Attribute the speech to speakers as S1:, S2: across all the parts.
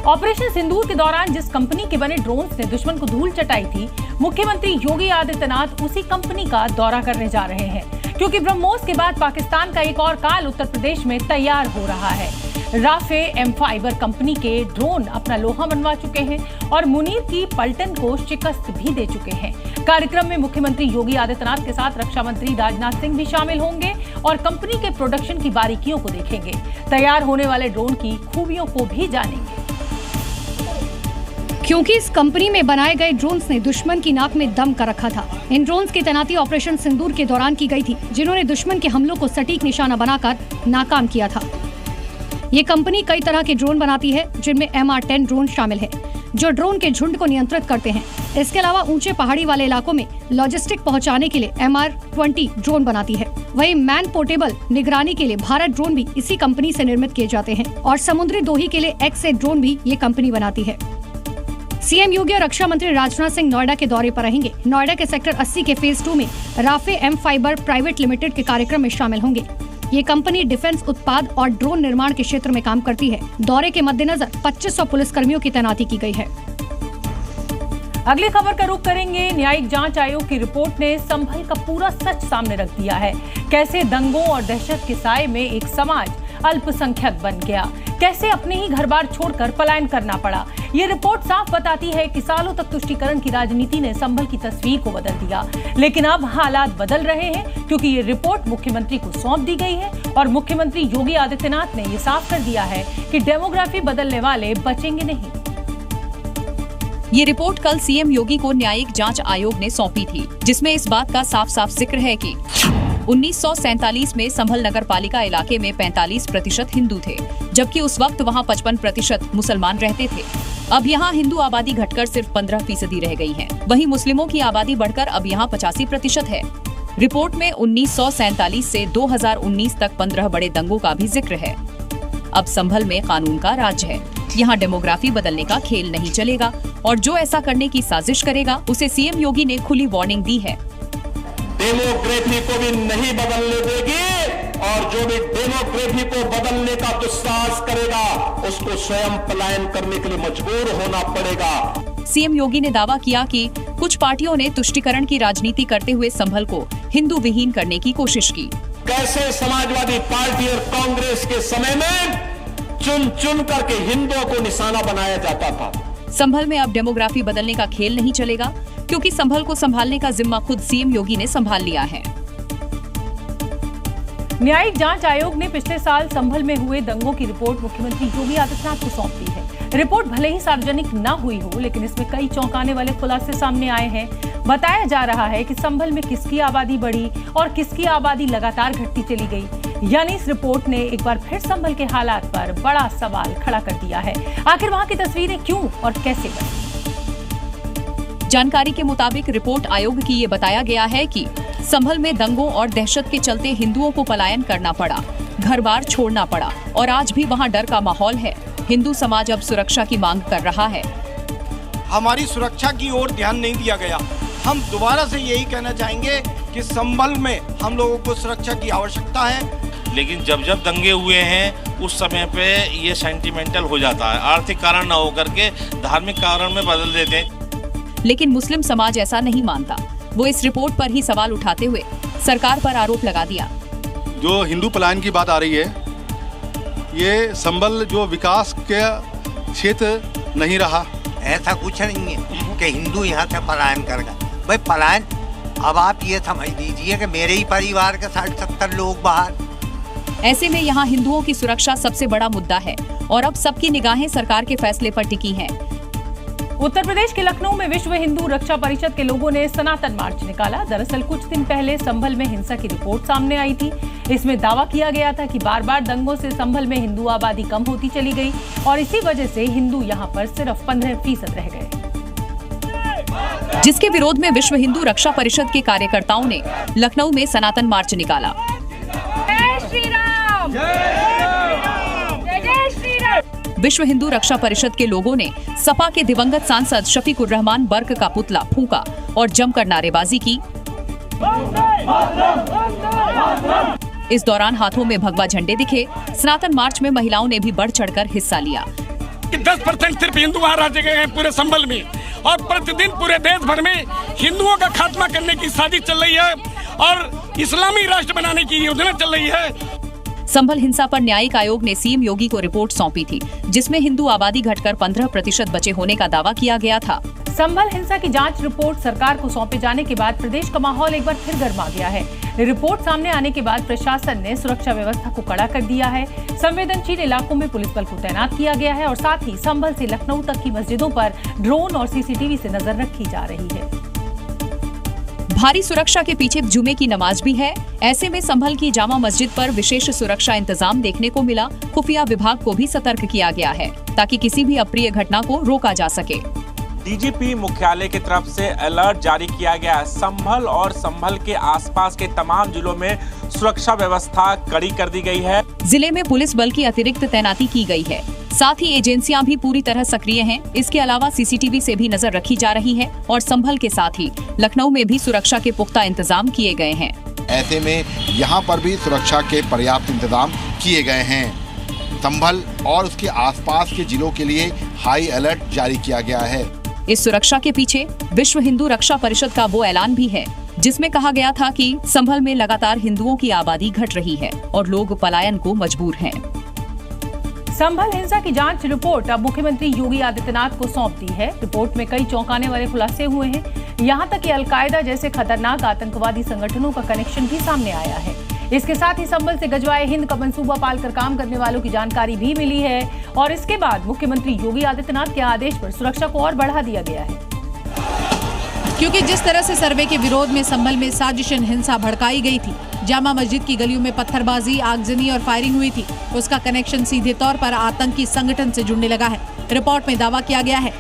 S1: Operation सिंदूर के दौरान जिस कंपनी के बने ड्रोन्स ने दुश्मन को धूल चटाई थी, मुख्यमंत्री योगी आदित्यनाथ उसी कंपनी का दौरा करने जा रहे हैं, क्योंकि ब्रह्मोस के बाद पाकिस्तान का एक और काल उत्तर प्रदेश में तैयार हो रहा है। राफे एम फाइबर कंपनी के ड्रोन अपना लोहा मनवा चुके हैं और मुनीर की पलटन को शिकस्त भी दे चुके हैं। कार्यक्रम में मुख्यमंत्री योगी आदित्यनाथ के साथ रक्षा मंत्री राजनाथ सिंह भी शामिल होंगे और कंपनी के प्रोडक्शन की बारीकियों को देखेंगे, तैयार होने वाले ड्रोन की खूबियों को भी जानेंगे।
S2: क्योंकि इस कंपनी में बनाए गए ड्रोन्स ने दुश्मन की नाक में दम कर रखा था। इन ड्रोन्स की तैनाती ऑपरेशन सिंदूर के दौरान की गई थी, जिन्होंने दुश्मन के हमलों को सटीक निशाना बनाकर नाकाम किया था। ये कंपनी कई तरह के ड्रोन बनाती है, जिनमें MR-10 ड्रोन शामिल है, जो ड्रोन के झुंड को नियंत्रित करते हैं। इसके अलावा ऊंचे पहाड़ी वाले इलाकों में लॉजिस्टिक पहुंचाने के लिए MR-20 ड्रोन बनाती है। वहीं मैन पोर्टेबल निगरानी के लिए भारत ड्रोन भी इसी कंपनी से निर्मित किए जाते हैं और समुद्री दोही के लिए X-8 ड्रोन भी ये कंपनी बनाती है। सीएम योगी और रक्षा मंत्री राजनाथ सिंह नोएडा के दौरे पर रहेंगे। नोएडा के सेक्टर 80 के फेज 2 में Rafe M fiber private limited के कार्यक्रम में शामिल होंगे। ये कंपनी डिफेंस उत्पाद और ड्रोन निर्माण के क्षेत्र में काम करती है। दौरे के मद्देनजर 2500 पुलिसकर्मियों की तैनाती की गई है।
S1: अगली खबर का रुख करेंगे। न्यायिक जांच आयोग की रिपोर्ट ने संभल का पूरा सच सामने रख दिया है। कैसे दंगों और दहशत के साए में एक समाज अल्पसंख्यक बन गया, कैसे अपने ही घर बार छोड़कर पलायन करना पड़ा। ये रिपोर्ट साफ बताती है कि सालों तक तुष्टीकरण की राजनीति ने संभल की तस्वीर को बदल दिया, लेकिन अब हालात बदल रहे हैं, क्योंकि ये रिपोर्ट मुख्यमंत्री को सौंप दी गई है और मुख्यमंत्री योगी आदित्यनाथ ने ये साफ कर दिया है कि डेमोग्राफी बदलने वाले बचेंगे नहीं।
S3: ये रिपोर्ट कल सीएम योगी को न्यायिक जांच आयोग ने सौंपी थी, जिसमें इस बात का साफ साफ जिक्र है कि 1947 में संभल नगर पालिका इलाके में 45% हिंदू थे, जबकि उस वक्त वहां 55% मुसलमान रहते थे। अब यहां हिंदू आबादी घटकर सिर्फ 15% रह गई है। वहीं मुस्लिमों की आबादी बढ़कर अब यहां 85% है। रिपोर्ट में 1947 से 2019 तक 15 बड़े दंगों का भी जिक्र है। अब संभल में कानून का राज है। यहाँ डेमोग्राफी बदलने का खेल नहीं चलेगा और जो ऐसा करने की साजिश करेगा उसे सीएम योगी ने खुली वार्निंग दी है।
S4: डेमोग्राफी को भी नहीं बदलने देगी और जो भी डेमोग्राफी को बदलने का दुस्साहस करेगा उसको स्वयं पलायन करने के लिए मजबूर होना पड़ेगा।
S3: सीएम योगी ने दावा किया कि कुछ पार्टियों ने तुष्टीकरण की राजनीति करते हुए संभल को हिंदू विहीन करने की कोशिश की।
S4: कैसे समाजवादी पार्टी और कांग्रेस के समय में चुन चुन करके हिंदुओं को निशाना बनाया जाता था।
S3: संभल में अब डेमोग्राफी बदलने का खेल नहीं चलेगा, क्योंकि संभल को संभालने का जिम्मा खुद सीएम योगी ने संभाल लिया है।
S1: न्यायिक जांच आयोग ने पिछले साल संभल में हुए दंगों की रिपोर्ट मुख्यमंत्री योगी आदित्यनाथ को सौंप दी है। रिपोर्ट भले ही सार्वजनिक न हुई हो, लेकिन इसमें कई चौंकाने वाले खुलासे सामने आए हैं। बताया जा रहा है कि संभल में किसकी आबादी बढ़ी और किसकी आबादी लगातार घटती चली गई। यानी इस रिपोर्ट ने एक बार फिर संभल के हालात पर बड़ा सवाल खड़ा कर दिया है। आखिर वहां की तस्वीरें क्यों और कैसे बनी?
S3: जानकारी के मुताबिक रिपोर्ट आयोग की ये बताया गया है कि संभल में दंगों और दहशत के चलते हिंदुओं को पलायन करना पड़ा, घर बार छोड़ना पड़ा और आज भी वहां डर का माहौल है। हिंदू समाज अब सुरक्षा की मांग कर रहा है।
S5: हमारी सुरक्षा की ओर ध्यान नहीं दिया गया। हम दोबारा से यही कहना चाहेंगे कि संभल में हम लोगों को सुरक्षा की आवश्यकता है।
S6: लेकिन जब जब दंगे हुए हैं उस समय पे ये सेंटिमेंटल हो जाता है, आर्थिक कारण न होकर के धार्मिक कारण में बदल देते हैं।
S3: लेकिन मुस्लिम समाज ऐसा नहीं मानता। वो इस रिपोर्ट पर ही सवाल उठाते हुए सरकार पर आरोप लगा दिया।
S7: जो हिंदू पलायन की बात आ रही है, ये संभल जो विकास के क्षेत्र नहीं रहा।
S8: ऐसा कुछ नहीं है कि हिंदू यहाँ से पलायन कर गए। भाई पलायन, अब आप ये समझ लीजिए कि मेरे ही परिवार के 60-70 लोग बाहर।
S3: ऐसे में यहाँ हिंदुओं की सुरक्षा सबसे बड़ा मुद्दा है और अब सबकी निगाहें सरकार के फैसले पर टिकी हैं।
S1: उत्तर प्रदेश के लखनऊ में विश्व हिंदू रक्षा परिषद के लोगों ने सनातन मार्च निकाला। दरअसल कुछ दिन पहले संभल में हिंसा की रिपोर्ट सामने आई थी। इसमें दावा किया गया था कि बार बार दंगों से संभल में हिंदू आबादी कम होती चली गई और इसी वजह से हिंदू यहाँ पर सिर्फ 15% रह गए,
S3: जिसके विरोध में विश्व हिंदू रक्षा परिषद के कार्यकर्ताओं ने लखनऊ में सनातन मार्च निकाला।
S1: जय श्री राम, जय श्री राम।
S3: विश्व हिंदू रक्षा परिषद के लोगों ने सपा के दिवंगत सांसद शफीकुर रहमान बर्क का पुतला फूंका और जमकर नारेबाजी की। इस दौरान हाथों में भगवा झंडे दिखे। सनातन मार्च में महिलाओं ने भी बढ़ चढ़कर हिस्सा लिया।
S9: कि 10% सिर्फ हिंदू वहाँ रह गए हैं पूरे संभल में, और प्रतिदिन पूरे देश भर में हिंदुओं का खात्मा करने की साजिश चल रही है और इस्लामी राष्ट्र बनाने की योजना चल रही है।
S3: संभल हिंसा पर न्यायिक आयोग ने सीएम योगी को रिपोर्ट सौंपी थी, जिसमें हिंदू आबादी घटकर 15% बचे होने का दावा किया गया था।
S1: संभल हिंसा की जांच रिपोर्ट सरकार को सौंपे जाने के बाद प्रदेश का माहौल एक बार फिर गर्मा गया है। रिपोर्ट सामने आने के बाद प्रशासन ने सुरक्षा व्यवस्था को कड़ा कर दिया है। संवेदनशील इलाकों में पुलिस बल को तैनात किया गया है और साथ ही संभल से लखनऊ तक की मस्जिदों पर ड्रोन और सीसीटीवी से नजर रखी जा रही है।
S3: भारी सुरक्षा के पीछे जुमे की नमाज भी है। ऐसे में संभल की जामा मस्जिद पर विशेष सुरक्षा इंतजाम देखने को मिला। खुफिया विभाग को भी सतर्क किया गया है ताकि किसी भी अप्रिय घटना को रोका जा सके।
S10: डीजीपी मुख्यालय की तरफ से अलर्ट जारी किया गया है। संभल और संभल के आसपास के तमाम जिलों में सुरक्षा व्यवस्था कड़ी कर दी गई है।
S3: जिले में पुलिस बल की अतिरिक्त तैनाती की गई है। साथ ही एजेंसियां भी पूरी तरह सक्रिय हैं। इसके अलावा सीसीटीवी से भी नजर रखी जा रही है और संभल के साथ ही लखनऊ में भी सुरक्षा के पुख्ता इंतजाम किए गए हैं।
S11: ऐसे में यहाँ पर भी सुरक्षा के पर्याप्त इंतजाम किए गए हैं। संभल और उसके आसपास के जिलों के लिए हाई अलर्ट जारी किया गया है।
S3: इस सुरक्षा के पीछे विश्व हिंदू रक्षा परिषद का वो ऐलान भी है, जिसमें कहा गया था कि संभल में लगातार हिंदुओं की आबादी घट रही है और लोग पलायन को मजबूर हैं।
S1: संभल हिंसा की जांच रिपोर्ट अब मुख्यमंत्री योगी आदित्यनाथ को सौंप दी है। रिपोर्ट में कई चौंकाने वाले खुलासे हुए हैं। यहां तक कि अलकायदा जैसे खतरनाक आतंकवादी संगठनों का कनेक्शन भी सामने आया है। इसके साथ ही संभल से गजवाए हिंद का मंसूबा पालकर काम करने वालों की जानकारी भी मिली है और इसके बाद मुख्यमंत्री योगी आदित्यनाथ के आदेश पर सुरक्षा को और बढ़ा दिया गया है।
S12: क्योंकि जिस तरह से सर्वे के विरोध में संभल में साजिशन हिंसा भड़काई गई थी, जामा मस्जिद की गलियों में पत्थरबाजी, आगजनी और फायरिंग हुई थी, उसका कनेक्शन सीधे तौर पर आतंकी संगठन से जुड़ने लगा है। रिपोर्ट में दावा किया गया है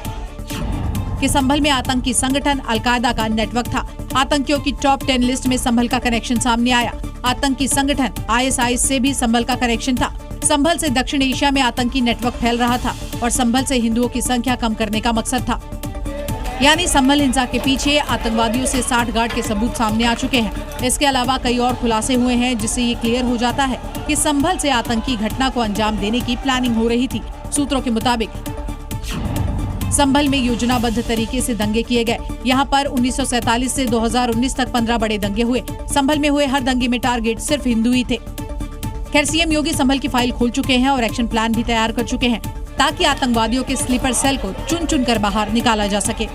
S12: कि संभल में आतंकी संगठन अलकायदा का नेटवर्क था। आतंकियों की टॉप 10 लिस्ट में संभल का कनेक्शन सामने आया। आतंकी संगठन ISIS से भी संभल का कनेक्शन था। संभल से दक्षिण एशिया में आतंकी नेटवर्क फैल रहा था और संभल से हिंदुओं की संख्या कम करने का मकसद था। यानी संभल हिंसा के पीछे आतंकवादियों से साठगांठ के सबूत सामने आ चुके हैं। इसके अलावा कई और खुलासे हुए हैं, जिससे ये क्लियर हो जाता है कि संभल से आतंकी घटना को अंजाम देने की प्लानिंग हो रही थी। सूत्रों के मुताबिक संभल में योजनाबद्ध तरीके से दंगे किए गए। यहाँ पर 1947 से 2019 तक 15 बड़े दंगे हुए। संभल में हुए हर दंगे में टारगेट सिर्फ हिंदू ही थे। खैर, सीएम योगी संभल की फाइल खोल चुके हैं और एक्शन प्लान भी तैयार कर चुके हैं ताकि आतंकवादियों के स्लीपर सेल को चुन चुन कर बाहर निकाला जा सके।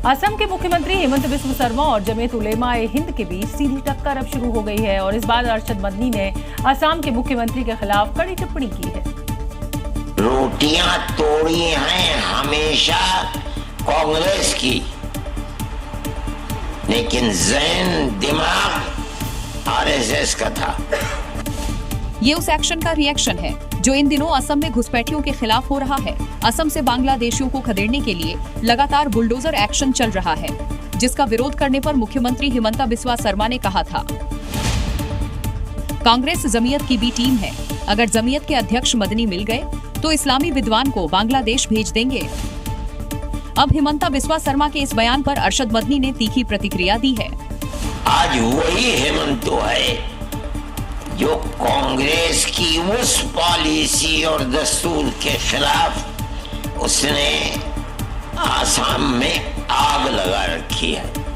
S1: असम के मुख्यमंत्री हेमंत बिस्वा शर्मा और जमीयत उलेमा-ए-हिंद के बीच सीधी टक्कर अब शुरू हो गई है और इस बार अरशद मदनी ने असम के मुख्यमंत्री के खिलाफ कड़ी टिप्पणी की है।
S13: रोटियां तोड़ी हैं हमेशा कांग्रेस की, लेकिन ज़हन दिमाग आरएसएस का था।
S3: ये उस एक्शन का रिएक्शन है जो इन दिनों असम में घुसपैठियों के खिलाफ हो रहा है। असम से बांग्लादेशियों को खदेड़ने के लिए लगातार बुलडोजर एक्शन चल रहा है, जिसका विरोध करने पर मुख्यमंत्री हेमंत बिस्वा शर्मा ने कहा था, कांग्रेस जमीयत की भी टीम है। अगर जमीयत के अध्यक्ष मदनी मिल गए तो इस्लामी विद्वान को बांग्लादेश भेज देंगे। अब हेमंत बिस्वा शर्मा के इस बयान पर अरशद मदनी ने तीखी प्रतिक्रिया दी है।
S13: आज वही हेमंत है जो कांग्रेस की उस पॉलिसी और दस्तूर के खिलाफ उसने आसाम में आग लगा रखी है।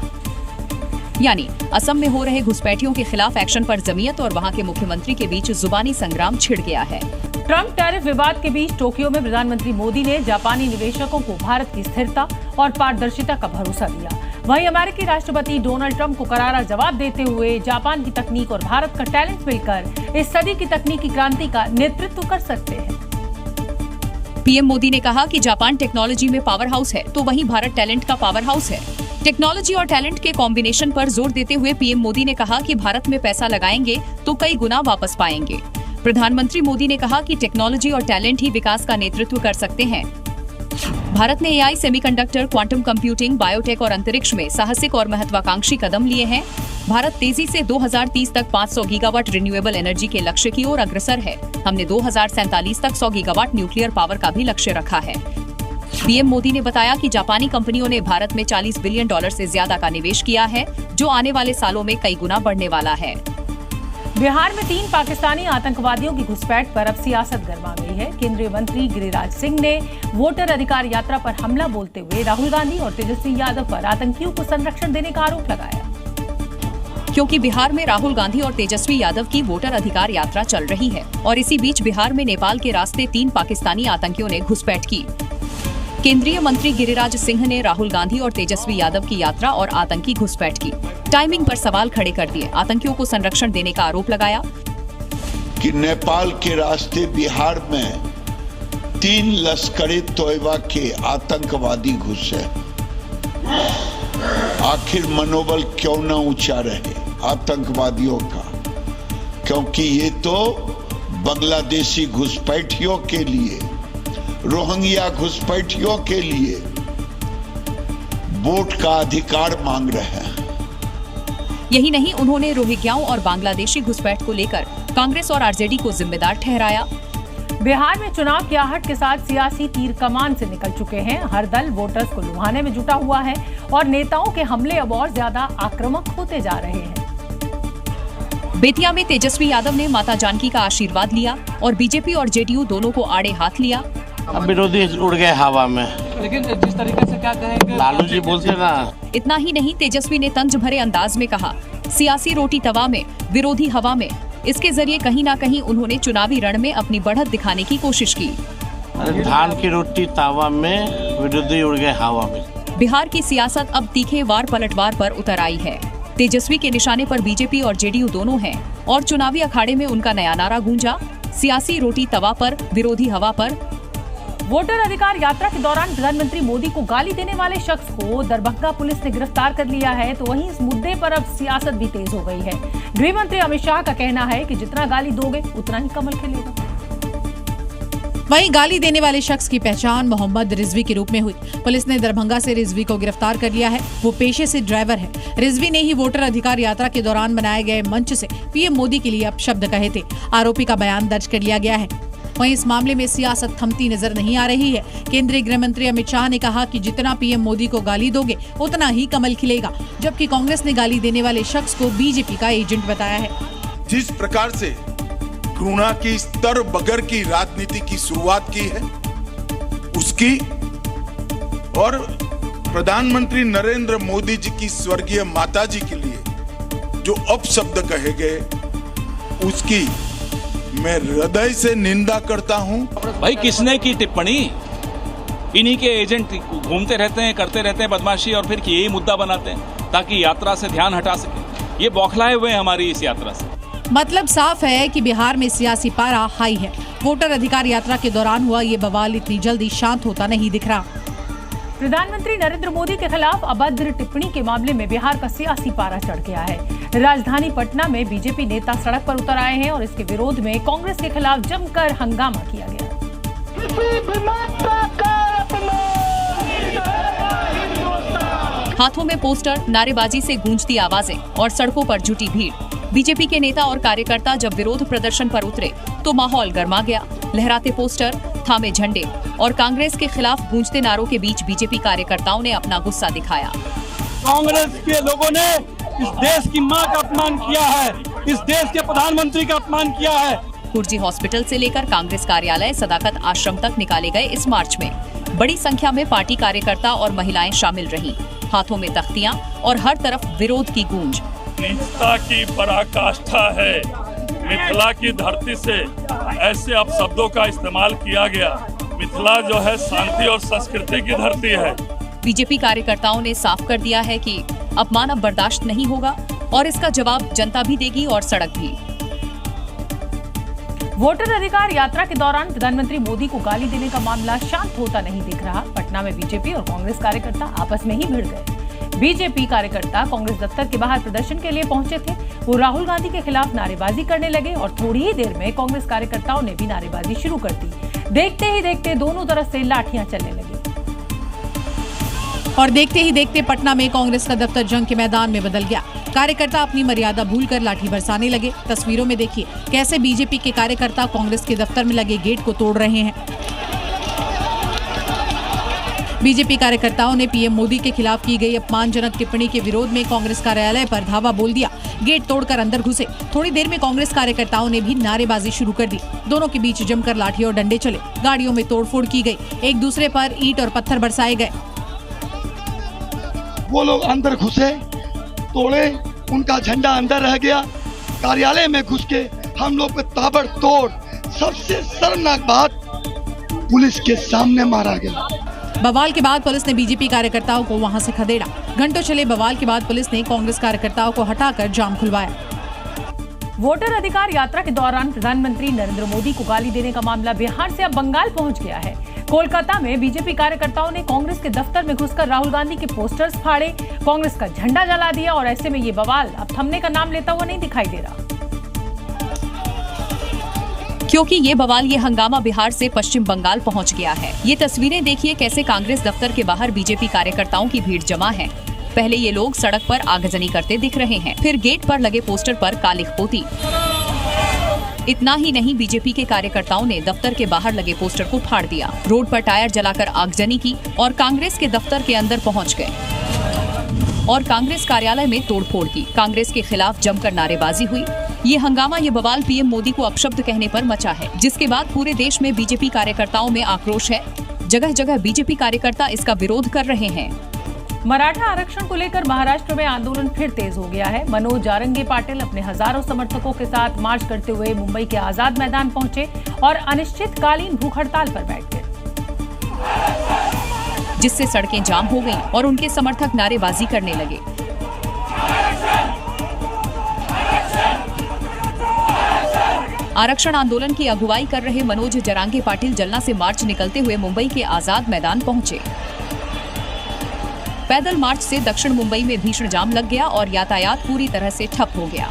S3: यानी असम में हो रहे घुसपैठियों के खिलाफ एक्शन पर जमीयत और वहां के मुख्यमंत्री के बीच जुबानी संग्राम छिड़ गया है।
S1: ट्रंप टैरिफ विवाद के बीच टोक्यो में प्रधानमंत्री मोदी ने जापानी निवेशकों को भारत की स्थिरता और पारदर्शिता का भरोसा दिया। वहीं अमेरिकी राष्ट्रपति डोनाल्ड ट्रंप को करारा जवाब देते हुए जापान की तकनीक और भारत का टैलेंट मिलकर इस सदी की तकनीकी क्रांति का नेतृत्व कर सकते हैं।
S3: पीएम मोदी ने कहा कि जापान टेक्नोलॉजी में पावर हाउस है तो वहीं भारत टैलेंट का पावर हाउस है। टेक्नोलॉजी और टैलेंट के कॉम्बिनेशन पर जोर देते हुए पीएम मोदी ने कहा कि भारत में पैसा लगाएंगे तो कई गुना वापस पाएंगे। प्रधानमंत्री मोदी ने कहा कि टेक्नोलॉजी और टैलेंट ही विकास का नेतृत्व कर सकते हैं। भारत ने AI, semiconductor, quantum computing, biotech और अंतरिक्ष में साहसिक और महत्वाकांक्षी कदम लिए हैं। भारत तेजी से 2030 तक 500 गीगावाट रिन्यूएबल एनर्जी के लक्ष्य की ओर अग्रसर है। हमने 2047 तक 100 गीगावाट न्यूक्लियर पावर का भी लक्ष्य रखा है। पीएम मोदी ने बताया कि जापानी कंपनियों ने भारत में $40 बिलियन से ज्यादा का निवेश किया है, जो आने वाले सालों में कई गुना बढ़ने वाला है।
S1: बिहार में 3 पाकिस्तानी आतंकवादियों की घुसपैठ पर अब सियासत गर्मा गई है। केंद्रीय मंत्री गिरिराज सिंह ने वोटर अधिकार यात्रा पर हमला बोलते हुए राहुल गांधी और तेजस्वी यादव पर आतंकियों को संरक्षण देने का आरोप लगाया।
S3: क्योंकि बिहार में राहुल गांधी और तेजस्वी यादव की वोटर अधिकार यात्रा चल रही है और इसी बीच बिहार में नेपाल के रास्ते 3 पाकिस्तानी आतंकियों ने घुसपैठ की। केंद्रीय मंत्री गिरिराज सिंह ने राहुल गांधी और तेजस्वी यादव की यात्रा और आतंकी घुसपैठ की टाइमिंग पर सवाल खड़े कर दिए। आतंकियों को संरक्षण देने का आरोप लगाया
S14: कि नेपाल के रास्ते बिहार में 3 लश्कर-ए तोयबा के आतंकवादी घुसे। आखिर मनोबल क्यों न ऊंचा रहे आतंकवादियों का, क्योंकि ये तो बांग्लादेशी घुसपैठियों के लिए, रोहिंग्या घुसपैठियों के लिए वोट का अधिकार मांग रहे हैं।
S3: यही नहीं, उन्होंने रोहिंग्याओं और बांग्लादेशी घुसपैठ को लेकर कांग्रेस और आरजेडी को जिम्मेदार ठहराया।
S1: बिहार में चुनाव की आहट के साथ सियासी तीर कमान से निकल चुके हैं। हर दल वोटर्स को लुभाने में जुटा हुआ है और नेताओं के हमले अब और ज्यादा आक्रामक होते जा रहे हैं।
S3: बेतिया में तेजस्वी यादव ने माता जानकी का आशीर्वाद लिया और बीजेपी और जेडीयू दोनों को आड़े हाथ लिया।
S6: अब विरोधी उड़ गए हवा में,
S15: लेकिन जिस तरीके से क्या कहेंगे
S6: लालू जी बोलते ना।
S3: इतना ही नहीं, तेजस्वी ने तंज भरे अंदाज में कहा, सियासी रोटी तवा में, विरोधी हवा में। इसके जरिए कहीं ना कहीं उन्होंने चुनावी रण में अपनी बढ़त दिखाने की कोशिश की।
S6: धान की रोटी तावा में, विरोधी उड़ गए हवा में।
S3: बिहार की सियासत अब तीखे वार पलटवार पर उतर आई है। तेजस्वी के निशाने पर बीजेपी और जेडीयू दोनों हैं और चुनावी अखाड़े में उनका नया नारा गूंजा, सियासी रोटी तवा पर, विरोधी हवा पर।
S1: वोटर अधिकार यात्रा के दौरान प्रधानमंत्री मोदी को गाली देने वाले शख्स को दरभंगा पुलिस ने गिरफ्तार कर लिया है। तो वहीं इस मुद्दे पर अब सियासत भी तेज हो गई है। गृह मंत्री अमित शाह का कहना है कि जितना गाली दोगे उतना ही कमल खिलेगा।
S12: वहीं गाली देने वाले शख्स की पहचान मोहम्मद रिजवी के रूप में हुई। पुलिस ने दरभंगा से रिजवी को गिरफ्तार कर लिया है। वो पेशे से ड्राइवर है। रिजवी ने ही वोटर अधिकार यात्रा के दौरान बनाए गए मंच से पीएम मोदी के लिए अपशब्द कहे थे। आरोपी का बयान दर्ज कर लिया गया है। वहीं इस मामले में सियासत थमती नजर नहीं आ रही है। केंद्रीय गृह मंत्री अमित शाह ने कहा कि जितना पीएम मोदी को गाली दोगे उतना ही कमल खिलेगा, जबकि कांग्रेस ने गाली देने वाले शख्स को बीजेपी का एजेंट बताया है।
S16: जिस प्रकार से घृणा की स्तर बगर की राजनीति की शुरुआत की है, उसकी और प्रधानमंत्री नरेंद्र मोदी जी की स्वर्गीय माता जी के लिए जो अपशब्द कहे गए, उसकी मैं हृदय से निंदा करता हूं।
S17: भाई किसने की टिप्पणी? इन्हीं के एजेंट घूमते रहते हैं, करते रहते हैं बदमाशी और फिर यही मुद्दा बनाते हैं ताकि यात्रा से ध्यान हटा सके। ये बौखलाए हुए हैं हमारी इस यात्रा से।
S12: मतलब साफ है कि बिहार में सियासी पारा हाई है। वोटर अधिकार यात्रा के दौरान हुआ ये बवाल इतनी जल्दी शांत होता नहीं दिख रहा।
S1: प्रधानमंत्री नरेंद्र मोदी के खिलाफ अभद्र टिप्पणी के मामले में बिहार का सियासी पारा चढ़ गया है। राजधानी पटना में बीजेपी नेता सड़क पर उतर आए हैं और इसके विरोध में कांग्रेस के खिलाफ जमकर हंगामा किया गया।
S3: हाथों में पोस्टर, नारेबाजी से गूंजती आवाजें और सड़कों पर जुटी भीड़। बीजेपी के नेता और कार्यकर्ता जब विरोध प्रदर्शन पर उतरे तो माहौल गर्मा गया। लहराते पोस्टर, थामे झंडे और कांग्रेस के खिलाफ गूंजते नारों के बीच बीजेपी कार्यकर्ताओं ने अपना गुस्सा दिखाया।
S18: कांग्रेस के लोगों ने इस देश की मां का अपमान किया है, इस देश के प्रधानमंत्री का अपमान किया है।
S3: कुर्जी हॉस्पिटल से लेकर कांग्रेस कार्यालय सदाकत आश्रम तक निकाले गए इस मार्च में बड़ी संख्या में पार्टी कार्यकर्ता और महिलाएं शामिल रहीं। हाथों में तख्तियां और हर तरफ विरोध की गूंज।
S18: नीचता की पराकाष्ठा है। मिथिला की धरती से ऐसे अपशब्दों का इस्तेमाल किया गया। मिथिला जो है शांति और संस्कृति की धरती है।
S3: बीजेपी कार्यकर्ताओं ने साफ कर दिया है कि अपमान अब बर्दाश्त नहीं होगा और इसका जवाब जनता भी देगी और सड़क भी।
S1: वोटर अधिकार यात्रा के दौरान प्रधानमंत्री मोदी को गाली देने का मामला शांत होता नहीं दिख रहा। पटना में बीजेपी और कांग्रेस कार्यकर्ता आपस में ही भिड़ गए। बीजेपी कार्यकर्ता कांग्रेस दफ्तर के बाहर प्रदर्शन के लिए पहुंचे थे। वो राहुल गांधी के खिलाफ नारेबाजी करने लगे और थोड़ी ही देर में कांग्रेस कार्यकर्ताओं ने भी नारेबाजी शुरू कर दी। देखते ही देखते दोनों तरफ से लाठियां चलने लगी
S12: और देखते ही देखते पटना में कांग्रेस का दफ्तर जंग के मैदान में बदल गया। कार्यकर्ता अपनी मर्यादा भूलकर लाठी बरसाने लगे। तस्वीरों में देखिए कैसे बीजेपी के कार्यकर्ता कांग्रेस के दफ्तर में लगे गेट को तोड़ रहे हैं। बीजेपी कार्यकर्ताओं ने पीएम मोदी के खिलाफ की गई अपमानजनक टिप्पणी के विरोध में कांग्रेस कार्यालय पर धावा बोल दिया। गेट तोड़कर अंदर घुसे। थोड़ी देर में कांग्रेस कार्यकर्ताओं ने भी नारेबाजी शुरू कर दी। दोनों के बीच जमकर लाठी और डंडे चले। गाड़ियों में तोड़फोड़ की गई। एक दूसरे पर ईंट और पत्थर बरसाए गए।
S19: वो लोग अंदर घुसे, तोड़े, उनका झंडा अंदर रह गया। कार्यालय में घुस के हम लोग पे ताबड़तोड़, सबसे शर्मनाक बात, पुलिस के सामने मारा गया।
S12: बवाल के बाद पुलिस ने बीजेपी कार्यकर्ताओं को वहां से खदेड़ा। घंटों चले बवाल के बाद पुलिस ने कांग्रेस कार्यकर्ताओं को हटाकर जाम खुलवाया।
S1: वोटर अधिकार यात्रा के दौरान प्रधानमंत्री नरेंद्र मोदी को गाली देने का मामला बिहार से अब बंगाल पहुंच गया है। कोलकाता में बीजेपी कार्यकर्ताओं ने कांग्रेस के दफ्तर में घुसकर राहुल गांधी के पोस्टर्स फाड़े, कांग्रेस का झंडा जला दिया और ऐसे में ये बवाल अब थमने का नाम लेता हुआ नहीं दिखाई दे रहा।
S3: क्योंकि ये बवाल, ये हंगामा बिहार से पश्चिम बंगाल पहुंच गया है। ये तस्वीरें देखिए कैसे कांग्रेस दफ्तर के बाहर बीजेपी कार्यकर्ताओं की भीड़ जमा है। पहले ये लोग सड़क पर आगजनी करते दिख रहे हैं, फिर गेट पर लगे पोस्टर पर कालिख पोती। इतना ही नहीं, बीजेपी के कार्यकर्ताओं ने दफ्तर के बाहर लगे पोस्टर को फाड़ दिया, रोड पर टायर जलाकर आगजनी की और कांग्रेस के दफ्तर के अंदर पहुंच गए और कांग्रेस कार्यालय में तोड़फोड़ की। कांग्रेस के खिलाफ जमकर नारेबाजी हुई। ये हंगामा, ये बवाल पीएम मोदी को अपशब्द कहने पर मचा है, जिसके बाद पूरे देश में बीजेपी कार्यकर्ताओं में आक्रोश है। जगह जगह बीजेपी कार्यकर्ता इसका विरोध कर रहे हैं।
S1: मराठा आरक्षण को लेकर महाराष्ट्र में आंदोलन फिर तेज हो गया है। मनोज जारंगे पाटिल अपने हजारों समर्थकों के साथ मार्च करते हुए मुंबई के आजाद मैदान पहुंचे और अनिश्चितकालीन भूख हड़ताल पर बैठ गए,
S3: जिससे सड़कें जाम हो गईं और उनके समर्थक नारेबाजी करने लगे। आरक्षण आंदोलन की अगुवाई कर रहे मनोज जारंगे पाटिल जलना से मार्च निकलते हुए मुंबई के आजाद मैदान पहुंचे। पैदल मार्च से दक्षिण मुंबई में भीषण जाम लग गया और यातायात पूरी तरह से ठप हो गया।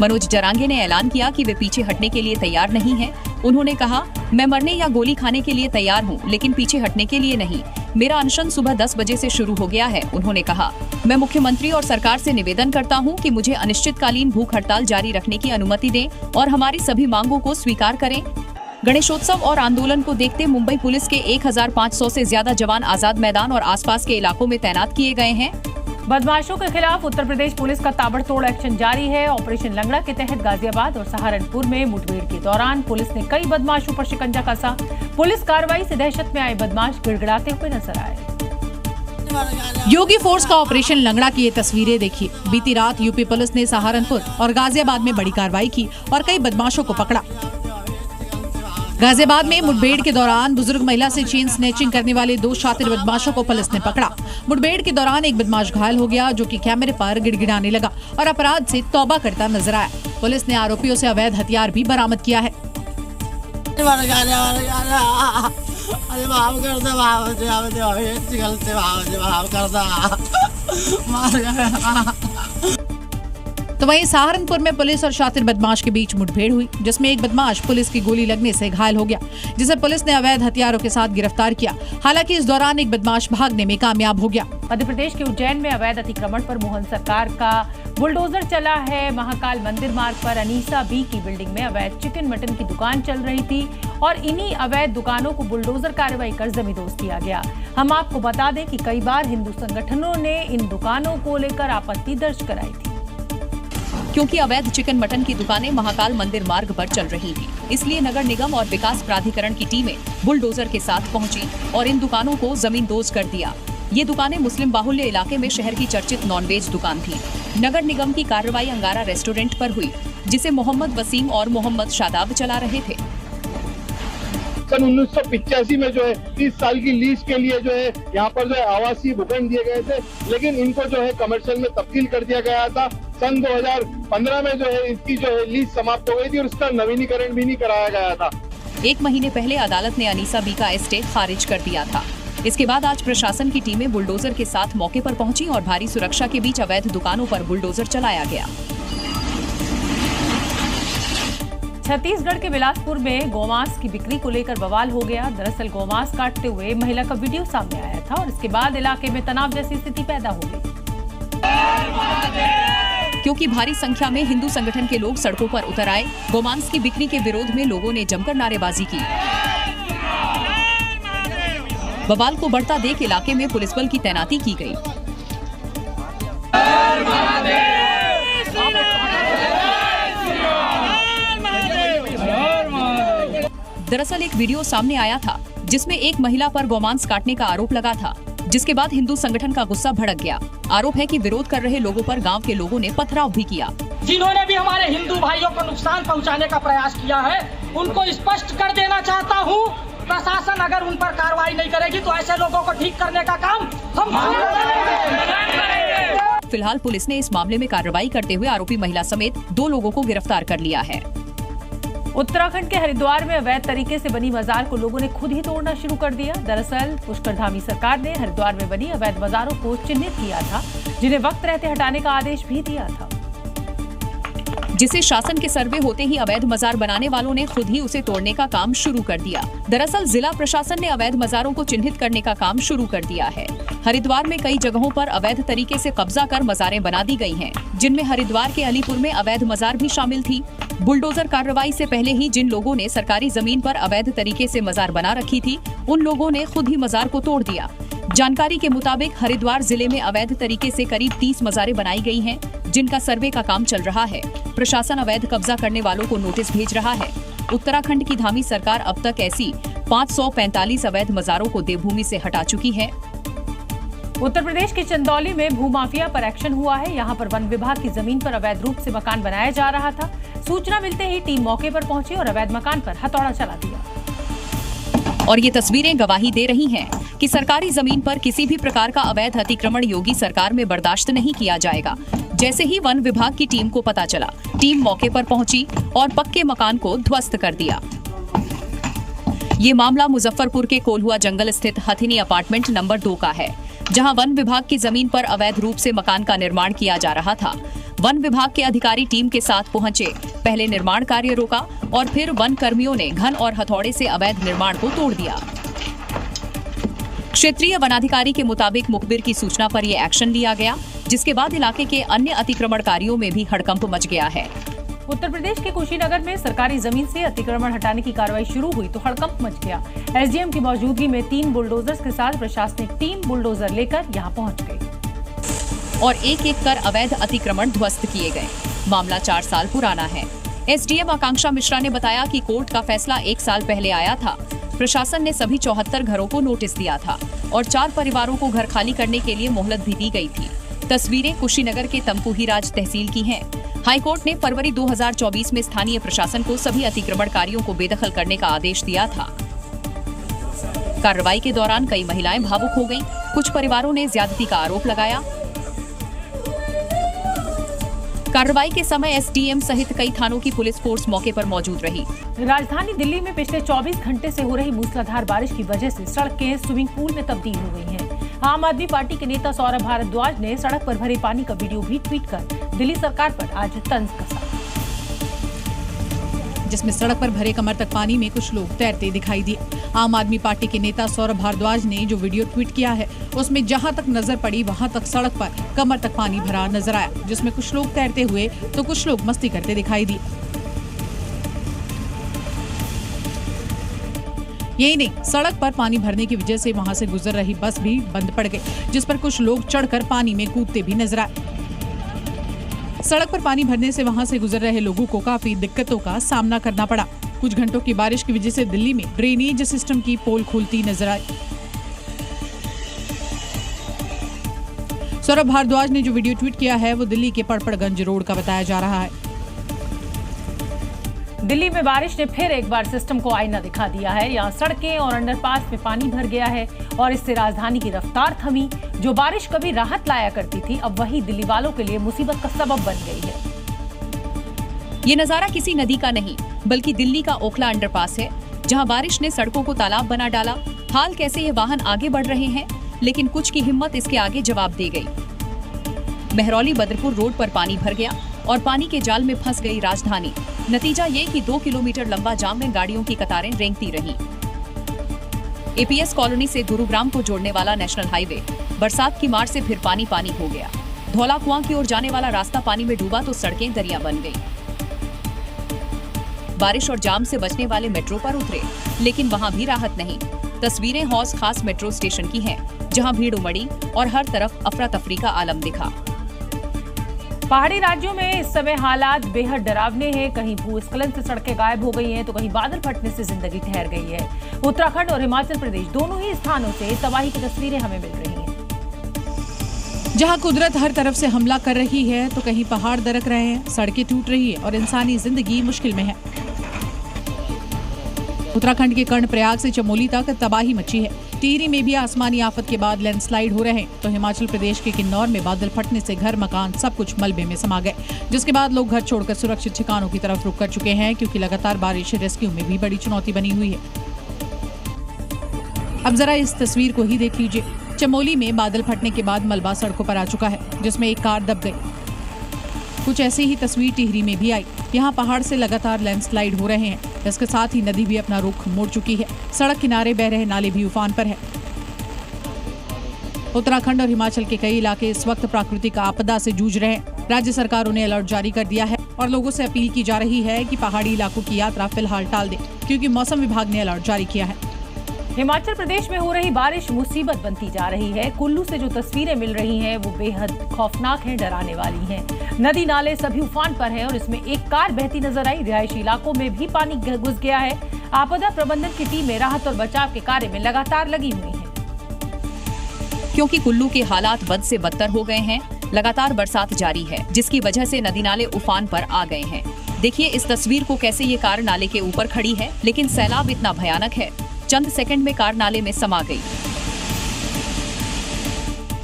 S3: मनोज जारंगे ने ऐलान किया कि वे पीछे हटने के लिए तैयार नहीं हैं। उन्होंने कहा, मैं मरने या गोली खाने के लिए तैयार हूं, लेकिन पीछे हटने के लिए नहीं। मेरा अनशन सुबह 10 बजे से शुरू हो गया है। उन्होंने कहा, मैं मुख्यमंत्री और सरकार से निवेदन करता हूं कि मुझे अनिश्चितकालीन भूख हड़ताल जारी रखने की अनुमति दें और हमारी सभी मांगों को स्वीकार करें। गणेशोत्सव और आंदोलन को देखते मुंबई पुलिस के 1500 से ज्यादा जवान आजाद मैदान और आसपास के इलाकों में तैनात किए गए हैं।
S1: बदमाशों के खिलाफ उत्तर प्रदेश पुलिस का ताबड़तोड़ एक्शन जारी है। ऑपरेशन लंगड़ा के तहत गाजियाबाद और सहारनपुर में मुठभेड़ के दौरान पुलिस ने कई बदमाशों पर शिकंजा कसा। पुलिस कार्रवाई से दहशत में आए बदमाश गिड़गिड़ाते हुए नजर आए।
S12: योगी फोर्स का ऑपरेशन लंगड़ा की ये तस्वीरें देखिए। बीती रात यूपी पुलिस ने सहारनपुर और गाजियाबाद में बड़ी कार्रवाई की और कई बदमाशों को पकड़ा। गाजियाबाद में मुठभेड़ के दौरान बुजुर्ग महिला से चेन स्नैचिंग करने वाले 2 शातिर बदमाशों को पुलिस ने पकड़ा। मुठभेड़ के दौरान एक बदमाश घायल हो गया, जो कि कैमरे पर गिड़गिड़ाने लगा और अपराध से तौबा करता नजर आया। पुलिस ने आरोपियों से अवैध हथियार भी बरामद किया है। तो वहीं सहारनपुर में पुलिस और शातिर बदमाश के बीच मुठभेड़ हुई, जिसमें एक बदमाश पुलिस की गोली लगने से घायल हो गया, जिसे पुलिस ने अवैध हथियारों के साथ गिरफ्तार किया। हालांकि इस दौरान एक बदमाश भागने में कामयाब हो गया।
S1: मध्य प्रदेश के उज्जैन में अवैध अतिक्रमण पर मोहन सरकार का बुलडोजर चला है। महाकाल मंदिर मार्ग पर अनीसा बी की बिल्डिंग में अवैध चिकन मटन की दुकान चल रही थी और इन्हीं अवैध दुकानों को बुलडोजर कार्रवाई कर जमींदोज किया गया। हम आपको बता दें कि कई बार हिंदू संगठनों ने इन दुकानों को लेकर आपत्ति दर्ज कराई थी।
S3: क्योंकि अवैध चिकन मटन की दुकानें महाकाल मंदिर मार्ग पर चल रही थी, इसलिए नगर निगम और विकास प्राधिकरण की टीमें बुलडोजर के साथ पहुंची और इन दुकानों को जमींदोज कर दिया। ये दुकानें मुस्लिम बाहुल्य इलाके में शहर की चर्चित नॉनवेज दुकान थी। नगर निगम की कार्रवाई अंगारा रेस्टोरेंट पर हुई, जिसे मोहम्मद वसीम और मोहम्मद शादाब चला रहे थे।
S20: सन 1985 में जो है 30 साल की लीज के लिए जो है यहाँ पर जो है आवासीय भूखंड दिए गए थे, लेकिन इनको जो है कमर्शियल में तब्दील कर दिया गया था। सन 2015 में जो है इसकी जो है लीज समाप्त हो गई थी और इसका नवीनीकरण भी नहीं कराया गया था।
S3: 1 महीने पहले अदालत ने अनीसा बी का एस्टेट खारिज कर दिया था। इसके बाद आज प्रशासन की टीमें बुलडोजर के साथ मौके पर पहुंची और भारी सुरक्षा के बीच अवैध दुकानों पर बुलडोजर चलाया गया।
S1: छत्तीसगढ़ के बिलासपुर में गौमांस की बिक्री को लेकर बवाल हो गया। दरअसल गौमांस काटते हुए महिला का वीडियो सामने आया था और इसके बाद इलाके में तनाव जैसी स्थिति पैदा हो गई।
S3: क्योंकि भारी संख्या में हिंदू संगठन के लोग सड़कों पर उतर आए। गौमांस की बिक्री के विरोध में लोगों ने जमकर नारेबाजी की। बवाल को बढ़ता देख इलाके में पुलिस बल की तैनाती की गई। दरअसल एक वीडियो सामने आया था जिसमें एक महिला पर गोमांस काटने का आरोप लगा था, जिसके बाद हिंदू संगठन का गुस्सा भड़क गया। आरोप है कि विरोध कर रहे लोगों पर गांव के लोगों ने पथराव भी किया।
S21: जिन्होंने भी हमारे हिंदू भाइयों को नुकसान पहुंचाने का प्रयास किया है, उनको स्पष्ट कर देना चाहता हूं, प्रशासन अगर उन पर कार्रवाई नहीं करेगी तो ऐसे लोगों को ठीक करने का काम हम करेंगे।
S3: फिलहाल पुलिस ने इस मामले में कार्रवाई करते हुए आरोपी महिला समेत 2 लोगों को गिरफ्तार कर लिया है।
S1: उत्तराखंड के हरिद्वार में अवैध तरीके से बनी मजार को लोगों ने खुद ही तोड़ना शुरू कर दिया। दरअसल पुष्करधामी सरकार ने हरिद्वार में बनी अवैध मजारों को चिन्हित किया था, जिन्हें वक्त रहते हटाने का आदेश भी दिया था,
S3: जिसे शासन के सर्वे होते ही अवैध मजार बनाने वालों ने खुद ही उसे तोड़ने का काम शुरू कर दिया। दरअसल जिला प्रशासन ने अवैध मजारों को चिन्हित करने का काम शुरू कर दिया है। हरिद्वार में कई जगहों पर अवैध तरीके से कब्जा कर मजारें बना दी गई हैं, जिनमें हरिद्वार के अलीपुर में अवैध मजार भी शामिल थी। बुलडोजर कार्रवाई से पहले ही जिन लोगों ने सरकारी जमीन पर अवैध तरीके से मजार बना रखी थी, उन लोगों ने खुद ही मजार को तोड़ दिया। जानकारी के मुताबिक हरिद्वार जिले में अवैध तरीके से करीब 30 मजारें बनाई गई हैं, जिनका सर्वे का काम चल रहा है। प्रशासन अवैध कब्जा करने वालों को नोटिस भेज रहा है। उत्तराखंड की धामी सरकार अब तक ऐसी 545 अवैध मजारों को देवभूमि से हटा चुकी है।
S1: उत्तर प्रदेश के चंदौली में भूमाफिया पर एक्शन हुआ है। यहाँ पर वन विभाग की जमीन पर अवैध रूप से मकान बनाया जा रहा था। सूचना मिलते ही टीम मौके पर पहुंची और अवैध मकान पर हथौड़ा चला दिया।
S3: और ये तस्वीरें गवाही दे रही हैं कि सरकारी जमीन पर किसी भी प्रकार का अवैध अतिक्रमण योगी सरकार में बर्दाश्त नहीं किया जाएगा। जैसे ही वन विभाग की टीम को पता चला, टीम मौके पर पहुंची और पक्के मकान को ध्वस्त कर दिया। ये मामला मुजफ्फरपुर के कोल्हुआ जंगल स्थित हथिनी अपार्टमेंट नंबर 2 का है, जहां वन विभाग की जमीन पर अवैध रूप से मकान का निर्माण किया जा रहा था। वन विभाग के अधिकारी टीम के साथ पहुंचे, पहले निर्माण कार्य रोका और फिर वन कर्मियों ने घन और हथौड़े से अवैध निर्माण को तोड़ दिया। क्षेत्रीय वनाधिकारी के मुताबिक मुखबिर की सूचना पर यह एक्शन लिया गया, जिसके बाद इलाके के अन्य अतिक्रमणकारियों में भी हड़कंप मच गया है।
S1: उत्तर प्रदेश के कुशीनगर में सरकारी जमीन से अतिक्रमण हटाने की कार्रवाई शुरू हुई तो हड़कंप मच गया। एसडीएम की मौजूदगी में 3 बुलडोजर्स के साथ प्रशासनिक टीम बुलडोजर लेकर यहां पहुंच गई
S3: और एक-एक कर अवैध अतिक्रमण ध्वस्त किए गए। मामला 4 साल पुराना है। एसडीएम आकांक्षा मिश्रा ने बताया कि कोर्ट का फैसला 1 साल पहले आया था। प्रशासन ने सभी 74 घरों को नोटिस दिया था और 4 परिवारों को घर खाली करने के लिए मोहलत भी दी गई थी। तस्वीरें कुशीनगर के तमकुहीराज तहसील की हैं। हाईकोर्ट ने फरवरी 2024 में स्थानीय प्रशासन को सभी अतिक्रमणकारियों को बेदखल करने का आदेश दिया था। कार्रवाई के दौरान कई महिलाएं भावुक हो गईं। कुछ परिवारों ने ज्यादती का आरोप लगाया। कार्रवाई के समय एसडीएम सहित कई थानों की पुलिस फोर्स मौके पर मौजूद रही।
S1: राजधानी दिल्ली में पिछले 24 घंटे से हो रही मूसलाधार बारिश की वजह से सड़कें स्विमिंग पूल में तब्दील हो गई हैं। आम आदमी पार्टी के नेता सौरभ भारद्वाज ने सड़क पर भरे पानी का वीडियो भी ट्वीट कर दिल्ली सरकार पर आज तंज कसा,
S12: जिसमें सड़क पर भरे कमर तक पानी में कुछ लोग तैरते दिखाई दिए। आम आदमी पार्टी के नेता सौरभ भारद्वाज ने जो वीडियो ट्वीट किया है, उसमें जहां तक नजर पड़ी वहां तक सड़क पर कमर तक पानी भरा नजर आया, जिसमें कुछ लोग तैरते हुए तो कुछ लोग मस्ती करते दिखाई दिए। यही नहीं, सड़क पर पानी भरने की वजह से वहां से गुजर रही बस भी बंद पड़ गई, जिस पर कुछ लोग चढ़कर पानी में कूदते भी नजर आए। सड़क पर पानी भरने से वहां से गुजर रहे लोगों को काफी दिक्कतों का सामना करना पड़ा। कुछ घंटों की बारिश की वजह से दिल्ली में ड्रेनेज सिस्टम की पोल खुलती नजर आई। सौरभ भारद्वाज ने जो वीडियो ट्वीट किया है वो दिल्ली के पड़पड़गंज रोड का बताया जा रहा है।
S1: दिल्ली में बारिश ने फिर एक बार सिस्टम को आईना दिखा दिया है। यहाँ सड़कें और अंडरपास में पानी भर गया है और इससे राजधानी की रफ्तार थमी। जो बारिश कभी राहत लाया करती थी, अब वही दिल्ली वालों के लिए मुसीबत का सबब बन गई है।
S3: ये नजारा किसी नदी का नहीं, बल्कि दिल्ली का ओखला अंडरपास है, जहां बारिश ने सड़कों को तालाब बना डाला। हाल कैसे ये वाहन आगे बढ़ रहे हैं, लेकिन कुछ की हिम्मत इसके आगे जवाब दे गई। मेहरौली बदरपुर रोड पर पानी भर गया और पानी के जाल में फंस गई राजधानी। नतीजा ये कि 2 किलोमीटर लंबा जाम में गाड़ियों की कतारें रेंगती रहीं। एपीएस कॉलोनी से गुरुग्राम को जोड़ने वाला नेशनल हाईवे बरसात की मार से फिर पानी पानी हो गया। धौला कुआं की ओर जाने वाला रास्ता पानी में डूबा तो सड़कें दरिया बन गई। बारिश और जाम से बचने वाले मेट्रो पर उतरे, लेकिन वहां भी राहत नहीं। तस्वीरें हौस खास मेट्रो स्टेशन की हैं, जहां भीड़ उमड़ी और हर तरफ अफरा तफरी का आलम दिखा।
S1: पहाड़ी राज्यों में इस समय हालात बेहद डरावने हैं। कहीं भूस्खलन से सड़कें गायब हो गई हैं तो कहीं बादल फटने से जिंदगी ठहर गई है। उत्तराखंड और हिमाचल प्रदेश दोनों ही स्थानों से तबाही की तस्वीरें हमें मिल रही हैं।
S12: जहां कुदरत हर तरफ से हमला कर रही है तो कहीं पहाड़ दरक रहे हैं, सड़कें टूट रही है और इंसानी जिंदगी मुश्किल में है। उत्तराखंड के कर्णप्रयाग से चमोली तक तबाही मची है। टिहरी में भी आसमानी आफत के बाद लैंडस्लाइड हो रहे हैं तो हिमाचल प्रदेश के किन्नौर में बादल फटने से घर मकान सब कुछ मलबे में समा गए, जिसके बाद लोग घर छोड़कर सुरक्षित ठिकानों की तरफ रुख कर चुके हैं, क्योंकि लगातार बारिश रेस्क्यू में भी बड़ी चुनौती बनी हुई है। अब जरा इस तस्वीर को ही देख लीजिए। चमोली में बादल फटने के बाद मलबा सड़कों पर आ चुका है, जिसमें एक कार दब गई। कुछ ऐसी ही तस्वीर टिहरी में भी आई। यहाँ पहाड़ से लगातार लैंडस्लाइड हो रहे हैं, इसके साथ ही नदी भी अपना रुख मोड़ चुकी है। सड़क किनारे बह रहे नाले भी उफान पर है। उत्तराखंड और हिमाचल के कई इलाके इस वक्त प्राकृतिक आपदा से जूझ रहे हैं। राज्य सरकारों ने अलर्ट जारी कर दिया है और लोगों से अपील की जा रही है कि पहाड़ी इलाकों की यात्रा फिलहाल टाल दें, क्योंकि मौसम विभाग ने अलर्ट जारी किया है।
S1: हिमाचल प्रदेश में हो रही बारिश मुसीबत बनती जा रही है। कुल्लू से जो तस्वीरें मिल रही हैं वो बेहद खौफनाक हैं, डराने वाली हैं। नदी नाले सभी उफान पर हैं और इसमें एक कार बहती नजर आई। रिहायशी इलाकों में भी पानी घुस गया है। आपदा प्रबंधन की टीमें राहत और बचाव के कार्य में लगातार लगी हुई हैं।
S3: क्योंकि कुल्लू के हालात बद से बदतर हो गए हैं, लगातार बरसात जारी है, जिसकी वजह से नदी नाले उफान पर आ गए हैं। देखिए इस तस्वीर को कैसे ये कार नाले के ऊपर खड़ी है, लेकिन सैलाब इतना भयानक है, चंद सेकंड में कार नाले में समा गई।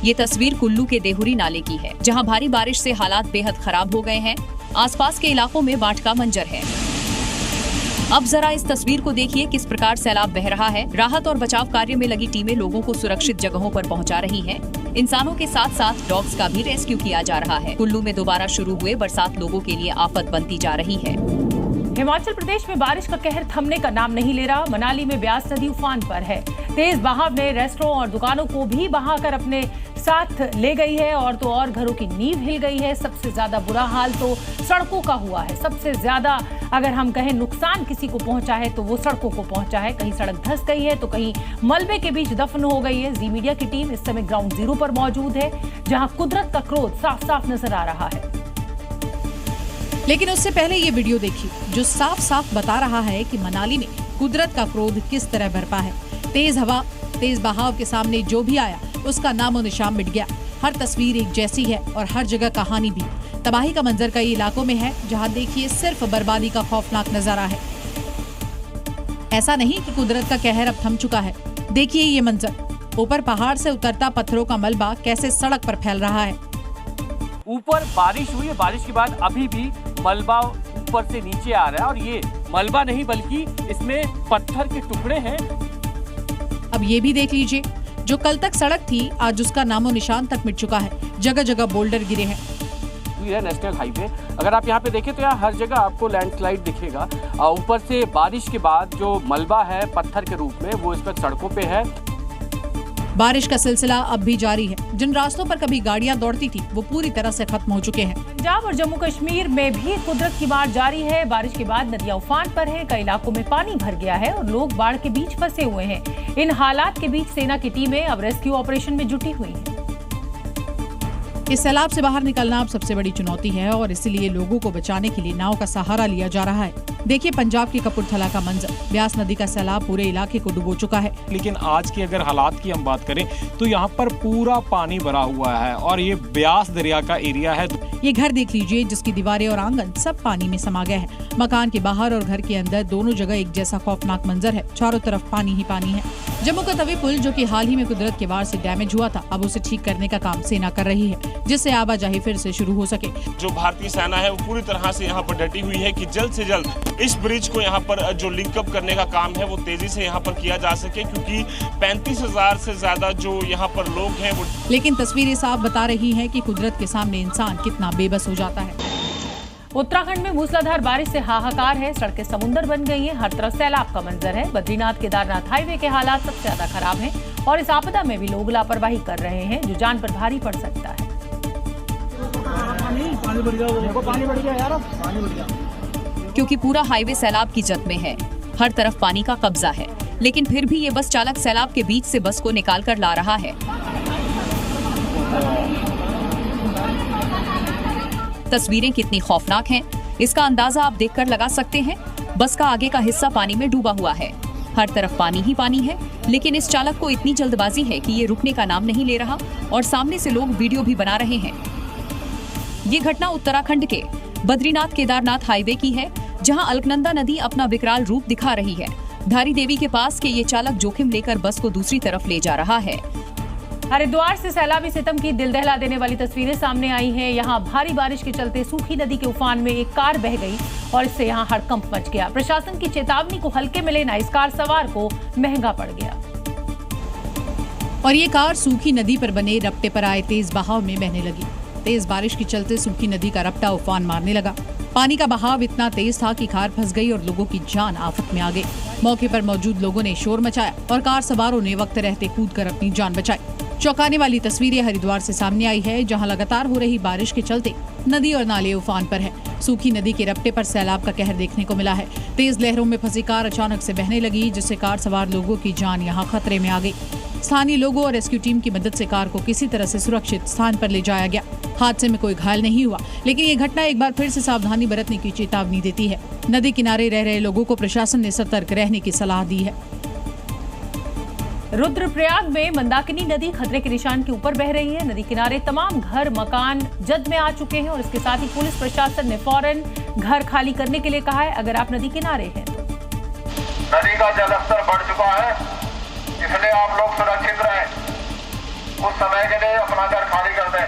S3: ये तस्वीर कुल्लू के देहुरी नाले की है, जहां भारी बारिश से हालात बेहद खराब हो गए हैं। आसपास के इलाकों में बाढ़ का मंजर है। अब जरा इस तस्वीर को देखिए किस प्रकार सैलाब बह रहा है। राहत और बचाव कार्य में लगी टीमें लोगों को सुरक्षित जगहों पर पहुंचा रही हैं। इंसानों के साथ साथ डॉग्स का भी रेस्क्यू किया जा रहा है। कुल्लू में दोबारा शुरू हुए बरसात लोगों के लिए आफत बनती जा रही है।
S1: हिमाचल प्रदेश में बारिश का कहर थमने का नाम नहीं ले रहा। मनाली में ब्यास नदी उफान पर है। तेज बहाव ने रेस्टोरेंट और दुकानों को भी बहाकर अपने साथ ले गई है और तो और घरों की नींव हिल गई है। सबसे ज्यादा बुरा हाल तो सड़कों का हुआ है। सबसे ज्यादा अगर हम कहें नुकसान किसी को पहुंचा है तो वो सड़कों को पहुंचा है। कहीं सड़क धंस गई है तो कहीं मलबे के बीच दफन हो गई है। जी मीडिया की टीम इस समय ग्राउंड जीरो पर मौजूद है, जहां कुदरत का क्रोध साफ साफ नजर आ रहा है।
S12: लेकिन उससे पहले ये वीडियो देखिए, जो साफ साफ बता रहा है कि मनाली में कुदरत का क्रोध किस तरह बरपा है। तेज हवा, तेज बहाव के सामने जो भी आया उसका नामो निशान मिट गया। हर तस्वीर एक जैसी है और हर जगह कहानी भी। तबाही का मंजर कई इलाकों में है, जहां देखिए सिर्फ बर्बादी का खौफनाक नजारा है। ऐसा नहीं कि कुदरत का कहर अब थम चुका है। देखिए ये मंजर, ऊपर पहाड़ से उतरता पत्थरों का मलबा कैसे सड़क पर फैल रहा है।
S15: ऊपर बारिश हुई है, बारिश के बाद अभी भी मलबा ऊपर से नीचे आ रहा है और ये मलबा नहीं बल्कि इसमें पत्थर के टुकड़े हैं।
S12: अब ये भी देख लीजिए, जो कल तक सड़क थी आज उसका नामो निशान तक मिट चुका है। जगह जगह बोल्डर गिरे हैं।
S15: ये नेशनल हाईवे, अगर आप यहाँ पे देखें तो यहाँ हर जगह आपको लैंडस्लाइड दिखेगा। ऊपर से बारिश के बाद जो मलबा है पत्थर के रूप में वो इस पर सड़कों पे है।
S12: बारिश का सिलसिला अब भी जारी है। जिन रास्तों पर कभी गाड़ियां दौड़ती थी वो पूरी तरह से खत्म हो चुके हैं।
S1: पंजाब और जम्मू कश्मीर में भी कुदरत की मार जारी है। बारिश के बाद नदियां उफान पर हैं, कई इलाकों में पानी भर गया है और लोग बाढ़ के बीच फंसे हुए हैं। इन हालात के बीच सेना की टीमें अब रेस्क्यू ऑपरेशन में जुटी हुई हैं।
S12: इस सैलाब से बाहर निकलना अब सबसे बड़ी चुनौती है और इसीलिए लोगों को बचाने के लिए नाव का सहारा लिया जा रहा है। देखिए पंजाब की कपूरथला का मंजर, ब्यास नदी का सैलाब पूरे इलाके को डुबो चुका है।
S10: लेकिन आज की अगर हालात की हम बात करें तो यहाँ पर पूरा पानी भरा हुआ है और ये ब्यास दरिया का एरिया है।
S12: ये घर देख लीजिए, जिसकी दीवारें और आंगन सब पानी में समा गए हैं। मकान के बाहर और घर के अंदर दोनों जगह एक जैसा खौफनाक मंजर है। चारों तरफ पानी ही पानी है। जम्मू का तवी पुल, जो कि हाल ही में कुदरत के वार से डैमेज हुआ था, अब उसे ठीक करने का काम सेना कर रही है, जिससे आवाजाही फिर से शुरू हो सके।
S6: जो भारतीय सेना है वो पूरी तरह से यहाँ पर डटी हुई है कि जल्द से जल्द इस ब्रिज को यहाँ पर जो लिंकअप करने का काम है वो तेजी से यहाँ पर किया जा सके, क्योंकि 35,000 से ज्यादा जो यहाँ पर लोग हैं वो।
S12: लेकिन तस्वीरें साफ बता रही हैं कि कुदरत के सामने इंसान कितना बेबस हो जाता है।
S1: उत्तराखंड में मूसलाधार बारिश से हाहाकार है। सड़कें समुंदर बन गई हैं, हर तरफ सैलाब का मंजर है। बद्रीनाथ केदारनाथ हाईवे के हालात सबसे ज्यादा खराब हैं और इस आपदा में भी लोग लापरवाही कर रहे हैं, जो जान पर भारी पड़ सकता है।
S3: क्योंकि पूरा हाईवे सैलाब की जद में है, हर तरफ पानी का कब्जा है। लेकिन फिर भी ये बस चालक सैलाब के बीच से बस को निकाल कर ला रहा है। तस्वीरें कितनी खौफनाक हैं, इसका अंदाजा आप देखकर लगा सकते हैं। बस का आगे का हिस्सा पानी में डूबा हुआ है, हर तरफ पानी ही पानी है, लेकिन इस चालक को इतनी जल्दबाजी है कि ये रुकने का नाम नहीं ले रहा और सामने से लोग वीडियो भी बना रहे हैं। ये घटना उत्तराखंड के बद्रीनाथ केदारनाथ हाईवे की है, जहां अलकनंदा नदी अपना विकराल रूप दिखा रही है। धारी देवी के पास के ये चालक जोखिम लेकर बस को दूसरी तरफ ले जा रहा है।
S1: हरिद्वार से सैलाबी सितम की दिल दहला देने वाली तस्वीरें सामने आई हैं। यहाँ भारी बारिश के चलते सूखी नदी के उफान में एक कार बह गई और इससे यहाँ हड़कंप मच गया। प्रशासन की चेतावनी को हल्के में लेना इस कार सवार को महंगा पड़ गया।
S12: और ये कार सूखी नदी पर बने रपटे पर आए तेज बहाव में बहने लगी। तेज बारिश के चलते सूखी नदी का रपटा उफान मारने लगा। पानी का बहाव इतना तेज था कि कार फंस गई और लोगों की जान आफत में आ गई। मौके पर मौजूद लोगों ने शोर मचाया और कार सवारों ने वक्त रहते कूदकर अपनी जान बचाई। चौंकाने वाली तस्वीरें हरिद्वार से सामने आई है, जहां लगातार हो रही बारिश के चलते नदी और नाले उफान पर है। सूखी नदी के रपटे पर सैलाब का कहर देखने को मिला है। तेज लहरों में फंसी कार अचानक से बहने लगी, जिससे कार सवार लोगों की जान यहां खतरे में आ गई। स्थानीय लोगों और रेस्क्यू टीम की मदद से कार को किसी तरह से सुरक्षित स्थान पर ले जाया गया। हादसे में कोई घायल नहीं हुआ, लेकिन ये घटना एक बार फिर से सावधानी बरतने की चेतावनी देती है। नदी किनारे रह रहे लोगों को प्रशासन ने सतर्क रहने की सलाह दी है।
S1: रुद्रप्रयाग में मंदाकिनी नदी खतरे के निशान के ऊपर बह रही है। नदी किनारे तमाम घर मकान जद में आ चुके हैं और इसके साथ ही पुलिस प्रशासन ने फौरन घर खाली करने के लिए कहा है। अगर आप नदी किनारे हैं तो
S2: नदी का जलस्तर बढ़ चुका है, इसलिए आप लोग सुरक्षित रहें। कुछ समय के लिए अपना घर खाली कर दें।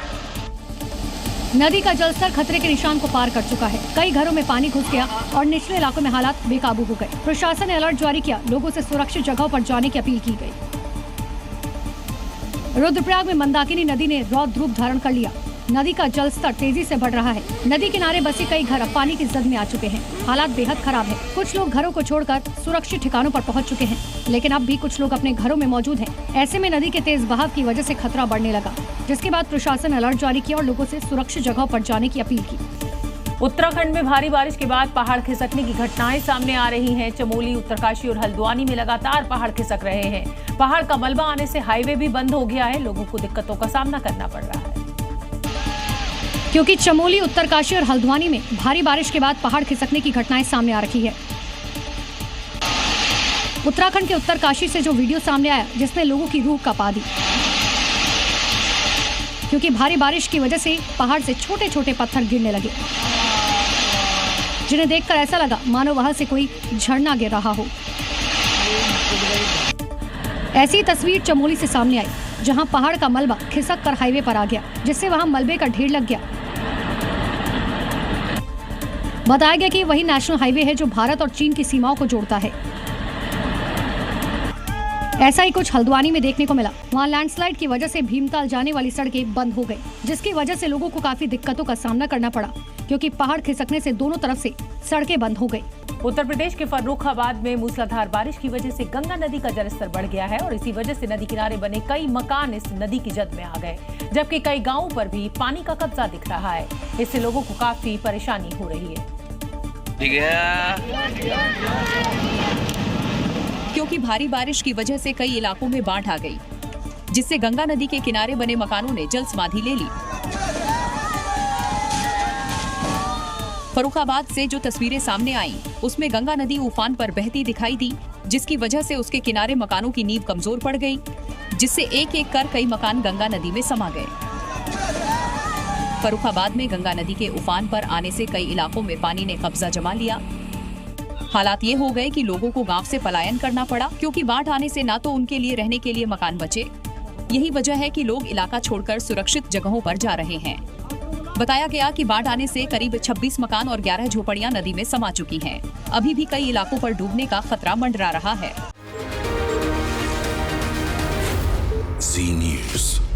S22: नदी का जलस्तर खतरे के निशान को पार कर चुका है। कई घरों में पानी घुस गया और निचले इलाकों में हालात बेकाबू हो गए। प्रशासन ने अलर्ट जारी किया, लोगों से सुरक्षित जगहों पर जाने की अपील की गई। रुद्रप्रयाग में मंदाकिनी नदी ने रौद्र रूप धारण कर लिया। नदी का जलस्तर तेजी से बढ़ रहा है। नदी किनारे बसे कई घर अब पानी की जद में आ चुके हैं। हालात बेहद खराब है। कुछ लोग घरों को छोड़कर सुरक्षित ठिकानों पर पहुंच चुके हैं, लेकिन अब भी कुछ लोग अपने घरों में मौजूद हैं। ऐसे में नदी के तेज बहाव की वजह से खतरा बढ़ने लगा, जिसके बाद प्रशासन अलर्ट जारी किया और लोगों से सुरक्षित जगहों पर जाने की अपील की।
S1: उत्तराखंड में भारी बारिश के बाद पहाड़ खिसकने की घटनाएं सामने आ रही हैं। चमोली, उत्तरकाशी और हल्द्वानी में लगातार पहाड़ खिसक रहे हैं। पहाड़ का मलबा आने से हाईवे भी बंद हो गया है। लोगों को दिक्कतों का सामना करना पड़ रहा है,
S22: क्योंकि चमोली, उत्तरकाशी और हल्द्वानी में भारी बारिश के बाद पहाड़ खिसकने की घटनाएं सामने आ रही है। उत्तराखंड के उत्तरकाशी से जो वीडियो सामने आया, जिसने लोगों की रूह कांपा दी, क्योंकि भारी बारिश की वजह से पहाड़ से छोटे छोटे पत्थर गिरने लगे, जिन्हें देखकर ऐसा लगा मानो वहां से कोई झरना गिर रहा हो। ऐसी तस्वीर चमोली से सामने आई, जहां पहाड़ का मलबा खिसक कर हाईवे पर आ गया, जिससे वहां मलबे का ढेर लग गया। बताया गया कि वही नेशनल हाईवे है जो भारत और चीन की सीमाओं को जोड़ता है। ऐसा ही कुछ हल्द्वानी में देखने को मिला। वहां लैंडस्लाइड की वजह से भीमताल जाने वाली सड़कें बंद हो गई, जिसकी वजह से लोगों को काफी दिक्कतों का सामना करना पड़ा, क्योंकि पहाड़ खिसकने से दोनों तरफ से सड़कें बंद हो गई।
S1: उत्तर प्रदेश के फर्रुखाबाद में मूसलाधार बारिश की वजह से गंगा नदी का जलस्तर बढ़ गया है और इसी वजह से नदी किनारे बने कई मकान इस नदी की जद में आ गए, जबकि कई गांवों पर भी पानी का कब्जा दिख रहा है। इससे लोगों को काफी परेशानी हो रही है।
S3: क्योंकि भारी बारिश की वजह से कई इलाकों में बाढ़ आ गई, जिससे गंगा नदी के किनारे बने मकानों ने जल समाधि ले ली। फर्रुखाबाद से जो तस्वीरें सामने आईं, उसमें गंगा नदी उफान पर बहती दिखाई दी, जिसकी वजह से उसके किनारे मकानों की नींव कमजोर पड़ गई, जिससे एक एक कर कई मकान गंगा नदी में समा गए। फर्रुखाबाद में गंगा नदी के उफान पर आने से कई इलाकों में पानी ने कब्जा जमा लिया। हालात ये हो गए कि लोगों को गांव से पलायन करना पड़ा, क्योंकि बाढ़ आने से ना तो उनके लिए रहने के लिए मकान बचे। यही वजह है कि लोग इलाका छोड़कर सुरक्षित जगहों पर जा रहे हैं। बताया गया कि बाढ़ आने से करीब 26 मकान और 11 झोपड़ियां नदी में समा चुकी हैं। अभी भी कई इलाकों पर डूबने का खतरा मंडरा रहा है।
S23: जी न्यूज़।